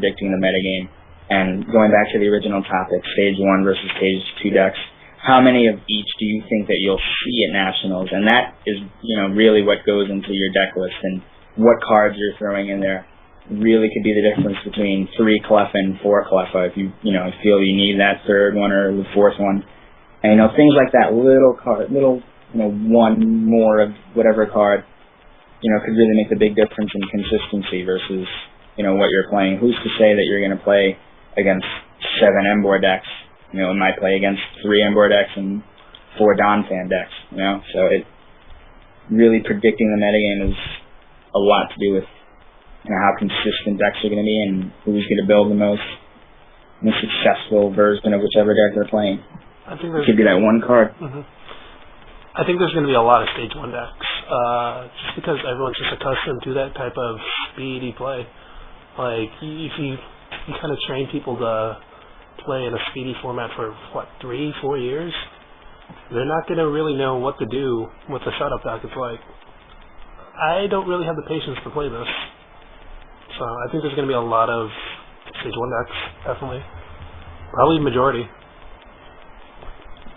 predicting the metagame. And going back to the original topic, Stage 1 versus Stage 2 decks, how many of each do you think that you'll see at Nationals? And that is, really what goes into your deck list, and what cards you're throwing in there really could be the difference between 3 Cleffa and 4 Cleffa if you feel you need that third one or the fourth one. And things like that, little one more of whatever card, could really make a big difference in consistency versus, what you're playing. Who's to say that you're going to play against 7 Emboar decks? It might play against 3 Emboar decks and 4 Donphan decks, So it really predicting the metagame is a lot to do with how consistent decks are going to be and who's going to build the most successful version of whichever deck they're playing. I think there could be that one card. Mm-hmm. I think there's going to be a lot of Stage 1 decks, just because everyone's just accustomed to that type of speedy play. Like, if you kind of train people to play in a speedy format for, 3-4 years, they're not going to really know what to do with the setup deck. It's like, I don't really have the patience to play this. So I think there's going to be a lot of Stage 1 decks, definitely. Probably majority.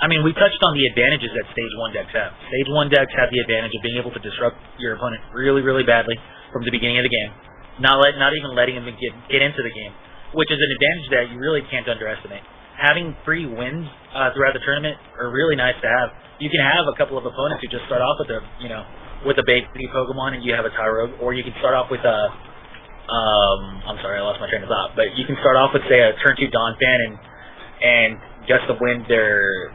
I mean, we touched on the advantages that Stage 1 decks have. Stage 1 decks have the advantage of being able to disrupt your opponent really, really badly from the beginning of the game. Not even letting them get into the game, which is an advantage that you really can't underestimate. Having free wins throughout the tournament are really nice to have. You can have a couple of opponents who just start off with with a baby Pokemon and you have a Tyrogue, or you can start off with a I'm sorry, I lost my train of thought. But you can start off with, say, a turn 2 Donphan and just to win their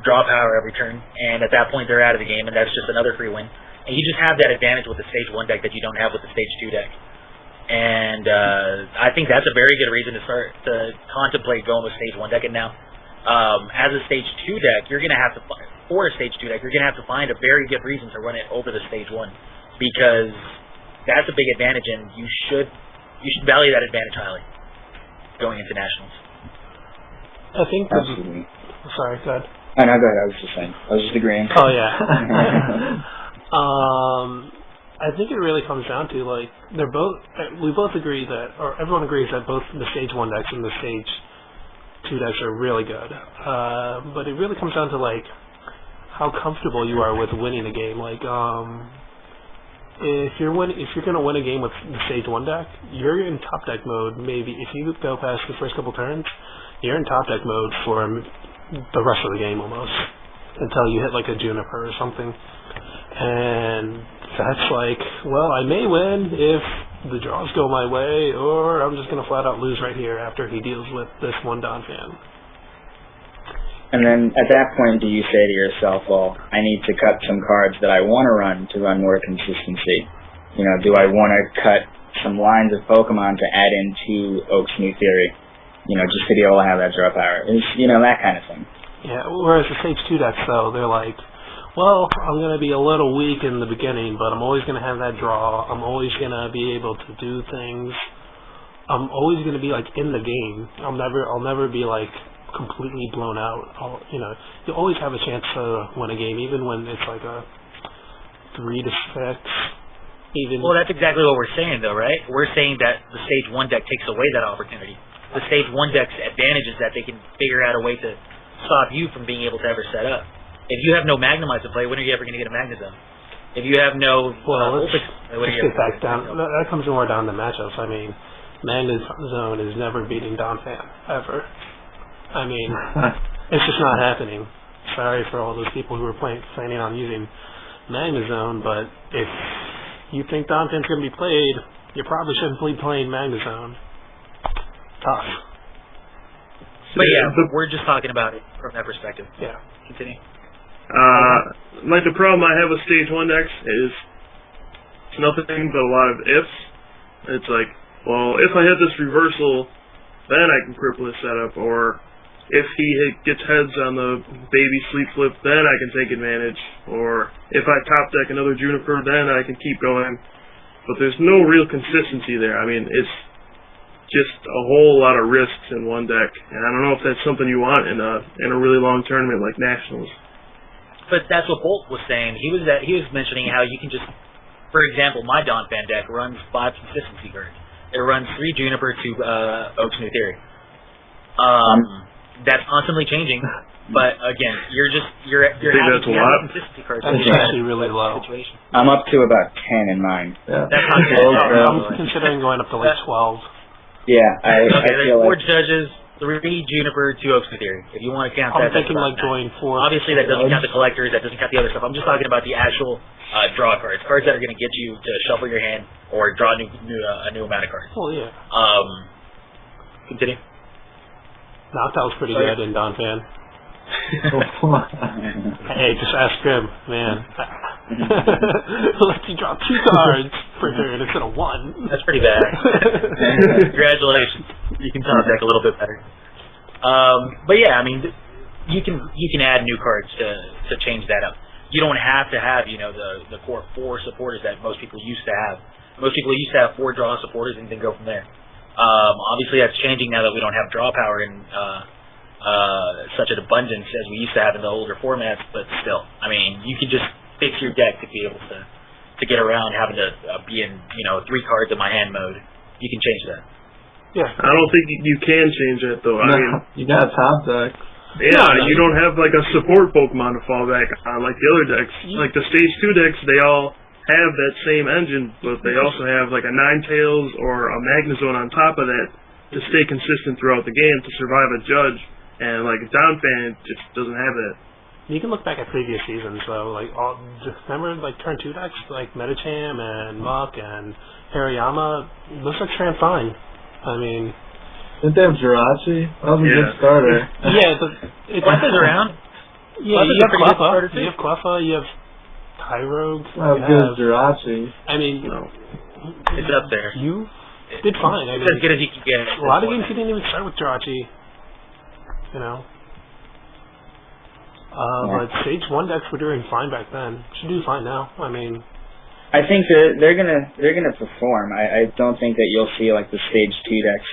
draw power every turn, and at that point they're out of the game, and that's just another free win. And you just have that advantage with the Stage 1 deck that you don't have with the Stage 2 deck. And I think that's a very good reason to start to contemplate going with Stage 1 deck. And now, as a Stage 2 deck, you're going to have to for a Stage 2 deck, you're going to have to find a very good reason to run it over the Stage 1, because that's a big advantage, and you should value that advantage highly going into Nationals. I think. Absolutely. Sorry, go ahead. Oh, no, go ahead. I was just saying. I was just agreeing. Oh, yeah. I think it really comes down to, like, we both agree that, or everyone agrees that both the Stage 1 decks and the Stage 2 decks are really good. But it really comes down to, like, how comfortable you are with winning a game. Like, if you're going to win a game with the Stage 1 deck, you're in top deck mode. Maybe if you go past the first couple turns, you're in top deck mode for the rest of the game almost, until you hit like a Juniper or something. And that's like, well, I may win if the draws go my way, or I'm just going to flat out lose right here after he deals with this one Donphan. And then at that point, do you say to yourself, well, I need to cut some cards that I want to run more consistency? Do I want to cut some lines of Pokemon to add into Oak's New Theory? Just to be able to have that draw power. That kind of thing. Yeah, whereas the Stage 2 decks, though, they're like, well, I'm going to be a little weak in the beginning, but I'm always going to have that draw. I'm always going to be able to do things. I'm always going to be, like, in the game. I'll never be, like, completely blown out. You always have a chance to win a game, even when it's, like, a 3-6. Well, that's exactly what we're saying, though, right? We're saying that the Stage 1 deck takes away that opportunity. The Stage 1 deck's advantage is that they can figure out a way to stop you from being able to ever set up. If you have no Magnemize to play, when are you ever going to get a Magnezone? If you have no let's get back down. That comes more down to matchups. I mean, Magnezone is never beating Donphan, ever. I mean, it's just not happening. Sorry for all those people who are planning on using Magnezone, but if you think Donphan's going to be played, you probably shouldn't be playing Magnezone. Tough. But yeah, we're just talking about it from that perspective. Yeah. Continue. Like the problem I have with Stage 1 decks is it's nothing but a lot of ifs. It's like, well, if I hit this reversal, then I can cripple his setup, or if he gets heads on the baby sleep flip, then I can take advantage, or if I top deck another Juniper, then I can keep going. But there's no real consistency there. I mean, it's just a whole lot of risks in one deck, and I don't know if that's something you want in a really long tournament like Nationals. But that's what Bolt was saying. He was mentioning how you can just, for example, my Donphan deck runs 5 consistency cards. It runs 3 Juniper to Oak's New Theory. That's constantly changing, but again, you're think having that's a lot? consistency cards. That's Yeah. actually really low. Situation. I'm up to about 10 in mine. Yeah. That's not good. I'm considering going up to like 12. Yeah, I Okay, there's feel 4 like judges, 3 Juniper, 2 Oak's New Theory. If you want to count I'm that, that's thinking about like nine. going 4. Obviously, that doesn't count the collectors. That doesn't count the other stuff. I'm just talking about the actual draw cards that are going to get you to shuffle your hand or draw a new amount of cards. Oh yeah. Continue. Noctow's pretty Sorry. good in Don Fan. Hey, just ask him, man. Let you draw 2 cards per turn instead of 1. That's pretty bad. Congratulations. You can top deck a little bit better. But yeah, I mean, you can add new cards to change that up. You don't have to have the core 4 supporters that most people used to have. Most people used to have 4 draw supporters and then go from there. Obviously, that's changing now that we don't have draw power in such an abundance as we used to have in the older formats. But still, I mean, you can just fix your deck to be able to get around having to be in 3 cards in my hand mode. You can change that. Yeah. I don't think you can change that though. I mean, You got a top deck. yeah, No, you don't have like a support Pokemon to fall back on like the other decks. Like the Stage 2 decks, they all have that same engine, but they also have like a Ninetales or a Magnezone on top of that to stay consistent throughout the game to survive a judge. And like Donphan just doesn't have that. You can look back at previous seasons, though. Like, remember, like turn 2 decks, like Medicham and Muck and Hariyama. Those decks ran fine. I mean, Didn't they have Jirachi? That was a Yeah. good starter. yeah, it's Cleffa's around. Yeah, Cleffa's you a have pretty good Cleffa. starter, too. You have Cleffa. You have Tyrogue. Not as you good as have, Jirachi. I mean, No. It's up there. you did fine. I It's as mean, good as you can get. a lot of games you didn't even start with Jirachi. You know. But Stage 1 decks were doing fine back then. Should do fine now. I mean, I think they're gonna perform. I don't think that you'll see like the Stage 2 decks,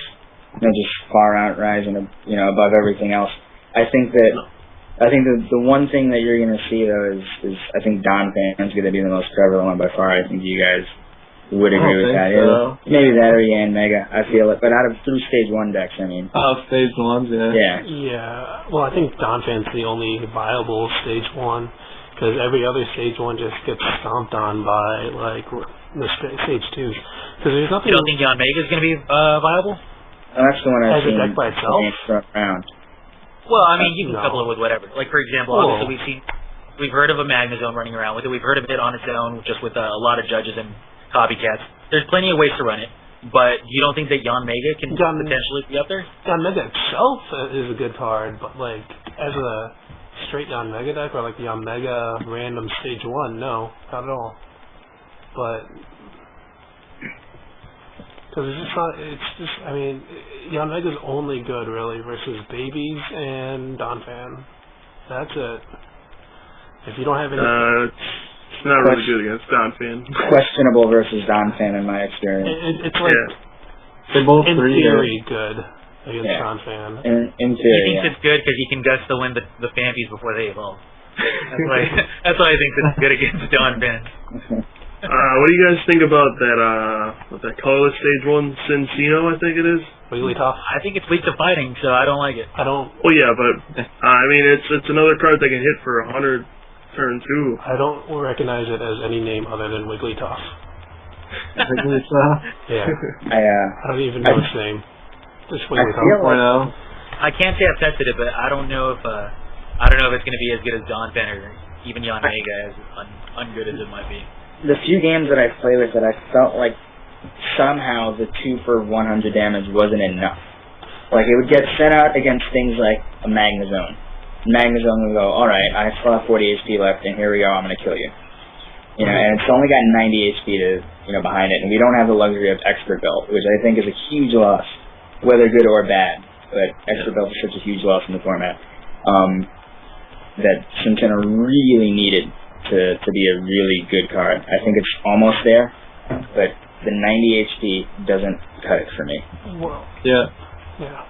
just far out rising, above everything else. I think the one thing that you're gonna see though is I think Donphan's gonna be the most prevalent one by far. I think you guys would I agree don't with think that. so. Maybe that or Yan Mega. I feel it, but through Stage 1 decks, I mean. Oh, Stage 1s, yeah. Yeah. yeah. Well, I think Donphan's the only viable Stage 1. Because every other Stage 1 just gets stomped on by, like, the Stage 2s. Because there's nothing... You don't think Yon Mega is going to be viable? Well, that's the one I've As a seen deck by itself? games thrown around. Well, I mean, you can No. couple it with whatever. Like, for example, Well- obviously we've heard of a Magnezone running around with it. We've heard of it on its own, just with a lot of judges and copycats. There's plenty of ways to run it, but you don't think that Yon Mega can potentially be up there? Yon Mega itself is a good card, but, like, as a straight Yon Mega deck, or, like, the Yon Mega random Stage 1, no, not at all. But... Because it's just, I mean, Yon Mega's only good, really, versus Babies and Donphan. That's it. If you don't have any... It's not really good against Donphan. Questionable versus Donphan in my experience. it's like, Yeah. They both in 3 theory, good against Yeah. Donphan. In He theory, thinks yeah. it's good because he can guts to win the Phanpies before they evolve. That's why I think it's good against Donphan. What do you guys think about that colorless Stage 1 Cincino, I think it is? Wigglytuff. I think it's weak to fighting, so I don't like it. I don't Oh yeah, but I mean it's another card that can hit for 100 turn 2. recognize it as any name other than Wigglytuff. Wigglytuff. Yeah. I don't even know its name. Just feel Wigglytuff. like- 1.0. I can't say I've tested it, but I don't know if it's going to be as good as Donphan or even Yon Mega, as ungood as it might be. The few games that I've played with it, I felt like somehow the 2 for 100 damage wasn't enough. Like, it would get sent out against things like a Magnezone. Magnezone would go, alright, I still have 40 HP left, and here we go, I'm going to kill you. And it's only got 90 HP behind it, and we don't have the luxury of Expert Belt, which I think is a huge loss, whether good or bad. But Expert Belt is such a huge loss in the format that Cincino really needed to be a really good card. I think it's almost there, but the 90 HP doesn't cut it for me. Well, Yeah. yeah.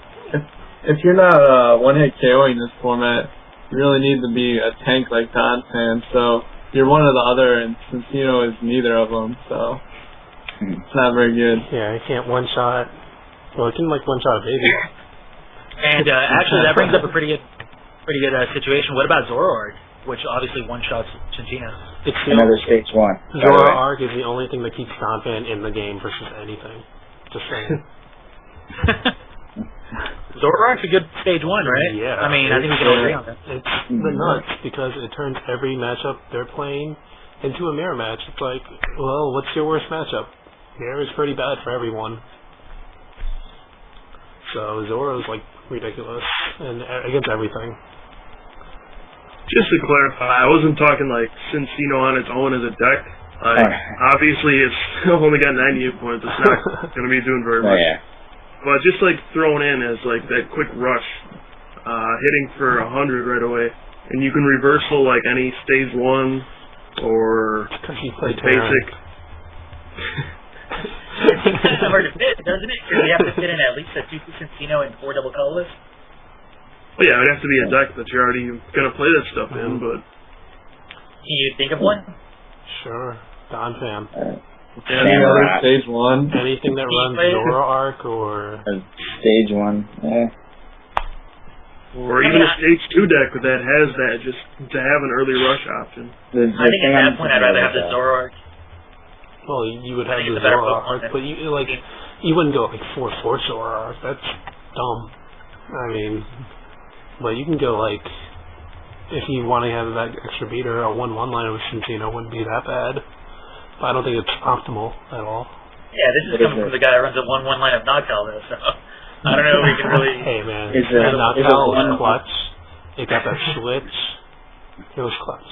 If you're not one-hit KOing this format, you really need to be a tank like Donphan. So you're one or the other, and Cincino is neither of them. So It's not very good. Yeah, it can't one-shot. Well, it can, like, one-shot a baby. And actually, that brings up a pretty good situation. What about Zoroark, which obviously one-shots Cinccino? It's the Another stage 1. by the way. Zoroark is the only thing that keeps Donphan in the game versus anything. Just saying. Zoroark's a good stage 1, right? Yeah. I mean, I think we can all agree on that. It's the nuts because it turns every matchup they're playing into a mirror match. It's like, well, what's your worst matchup? Mirror is pretty bad for everyone. So Zoro's like ridiculous and against everything. Just to clarify, I wasn't talking like Cinccino on its own as a deck. Obviously, it's only got 98 points. It's not going to be doing very Oh, much. yeah. But just like thrown in as like that quick rush, hitting for 100 right away, and you can reversal like any stage 1 or Because you play basic. It's hard to fit, doesn't it? Because you have to fit in at least a 2 Cinccino and 4 double colorless. Well, yeah, it would have to be a deck that you're already gonna play that stuff in. But Can you think of one? Sure. Donphan. Any other Samurai. stage 1? Anything that runs Zoroark or Stage 1. Yeah. or even a stage 2 deck that has that, just to have an early rush option. I think at that point I'd rather have the Zoroark. well, you would I have think the it's a better Zoroark, Pokemon but you wouldn't go like 4/4 Zoroark. That's dumb. I mean, but you can go like if you want to have that extra beater, a 1/1 line with Cinccino wouldn't be that bad. But I don't think it's optimal at all. Yeah, this is coming from the guy that runs a 1/1 line of Noctowl, though, so I don't know if we can really... Hey man, Is it- that is it Noctowl one- was clutch. It got that switch. It was clutch.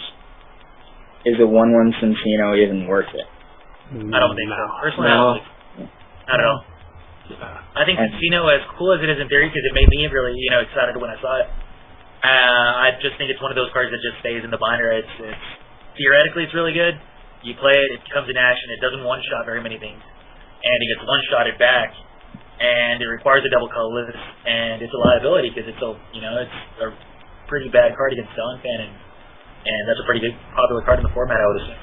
Is a 1/1 Cinccino even worth it? I don't think so. Personally, No. I don't think so. Not at all. I think And- Cinccino, as cool as it is in theory, because it made me really, excited when I saw it, I just think it's one of those cards that just stays in the binder. It's theoretically, it's really good. You play it, it comes in action, it doesn't one-shot very many things, and it gets one-shotted back, and it requires a double colorless, and it's a liability because it's it's a pretty bad card against Donphan, and that's a pretty big popular card in the format, I would assume.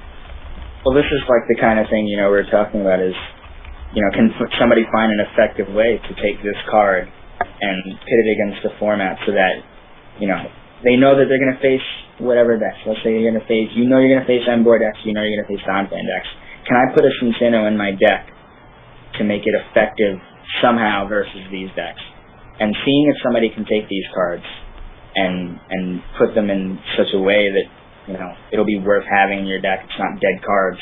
Well, this is like the kind of thing, we're talking about is, can somebody find an effective way to take this card and pit it against the format so that, they know that they're going to face whatever decks. Let's say you're going to face, you're going to face Emboar decks, you're going to face Donphan decks. Can I put a Cinccino in my deck to make it effective somehow versus these decks? And seeing if somebody can take these cards and put them in such a way that, it'll be worth having in your deck. It's not dead cards,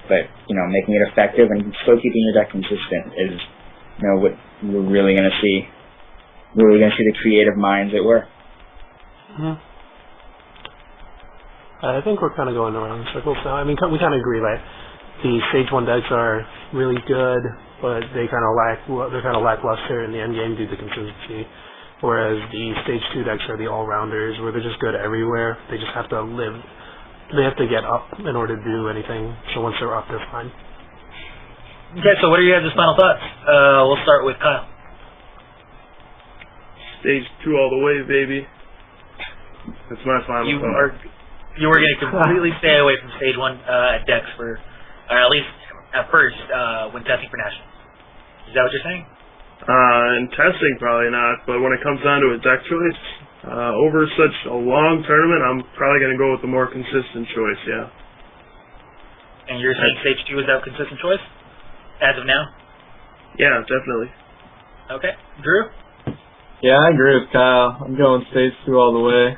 but, making it effective and still keeping your deck consistent is, what we're really going to see. We're really going to see the creative minds at work. Mm-hmm. I think we're kind of going around in circles now. I mean, we kind of agree that the stage 1 decks are really good, but they're kind of lackluster in the end game due to consistency. Whereas the stage 2 decks are the all-rounders, where they're just good everywhere. They just have to live. They have to get up in order to do anything. So once they're up, they're fine. Okay, so what are your guys' final thoughts? We'll start with Kyle. Stage 2 all the way, baby. That's my final You thought. were going to completely stay away from stage 1 decks or at least at first when testing for nationals. Is that what you're saying? In testing, probably not, but when it comes down to a deck choice, over such a long tournament, I'm probably going to go with the more consistent choice, yeah. And you're saying stage 2 is that consistent choice as of now? Yeah, definitely. Okay, Drew. Yeah, I agree with Kyle. I'm going stage 2 all the way.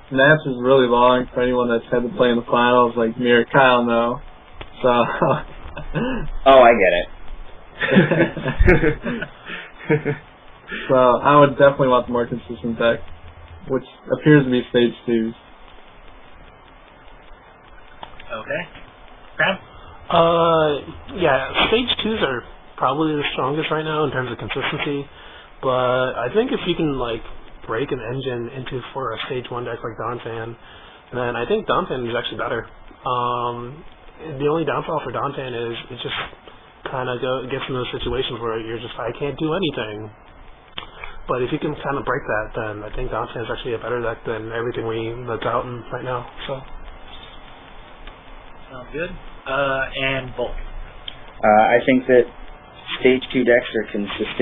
Match is really long for anyone that's had to play in the finals, like me or Kyle know. So. Oh, I get it. So I would definitely want the more consistent deck, which appears to be stage 2s. Okay. Graham? Yeah, stage 2s are probably the strongest right now in terms of consistency. But I think if you can break an engine into for a stage 1 deck like Donphan, then I think Donphan is actually better. The only downfall for Donphan is it just kind of gets in those situations where you're just, I can't do anything. But if you can kind of break that, then I think Donphan is actually a better deck than everything that's out right now. So. Sounds good. And Volk. I think that stage 2 decks are consistent